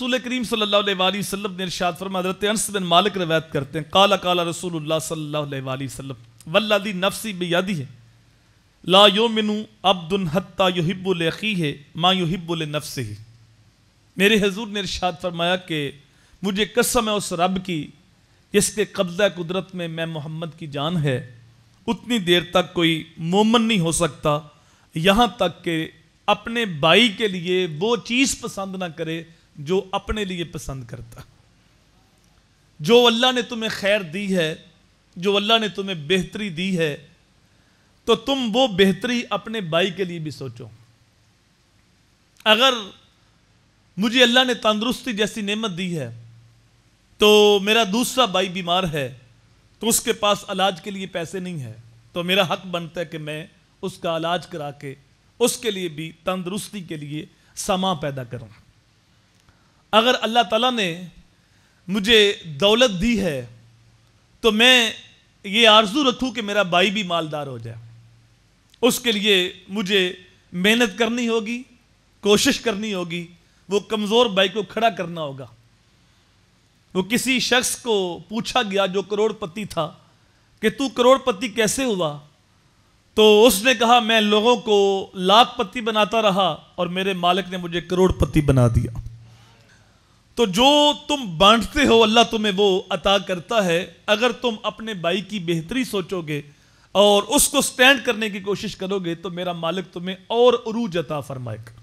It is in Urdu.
رسول کریم صلی اللہ علیہ وسلم نے ارشاد فرمایا، حضرت انس بن مالک روایت کرتے ہیں، قال قال رسول اللہ صلی اللہ علیہ وسلم والذی نفسی بیدہ لا یؤمن عبد حتی یحب لاخیہ ما یحب لنفسہ۔ میرے حضور نے ارشاد فرمایا کہ مجھے قسم ہے اس رب کی جس کے قبضہ قدرت میں محمد کی جان ہے، اتنی دیر تک کوئی مومن نہیں ہو سکتا یہاں تک کہ اپنے بھائی کے لیے وہ چیز پسند نہ کرے جو اپنے لیے پسند کرتا۔ جو اللہ نے تمہیں خیر دی ہے، جو اللہ نے تمہیں بہتری دی ہے، تو تم وہ بہتری اپنے بھائی کے لیے بھی سوچو۔ اگر مجھے اللہ نے تندرستی جیسی نعمت دی ہے تو میرا دوسرا بھائی بیمار ہے تو اس کے پاس علاج کے لیے پیسے نہیں ہے، تو میرا حق بنتا ہے کہ میں اس کا علاج کرا کے اس کے لیے بھی تندرستی کے لیے سامان پیدا کروں۔ اگر اللہ تعالیٰ نے مجھے دولت دی ہے تو میں یہ آرزو رکھوں کہ میرا بھائی بھی مالدار ہو جائے، اس کے لیے مجھے محنت کرنی ہوگی، کوشش کرنی ہوگی، وہ کمزور بھائی کو کھڑا کرنا ہوگا۔ وہ کسی شخص کو پوچھا گیا جو کروڑ پتی تھا کہ تو کروڑ پتی کیسے ہوا؟ تو اس نے کہا میں لوگوں کو لاکھ پتی بناتا رہا اور میرے مالک نے مجھے کروڑ پتی بنا دیا۔ تو جو تم بانٹتے ہو اللہ تمہیں وہ عطا کرتا ہے۔ اگر تم اپنے بھائی کی بہتری سوچو گے اور اس کو سٹینڈ کرنے کی کوشش کرو گے تو میرا مالک تمہیں اور عروج عطا فرمائے گا۔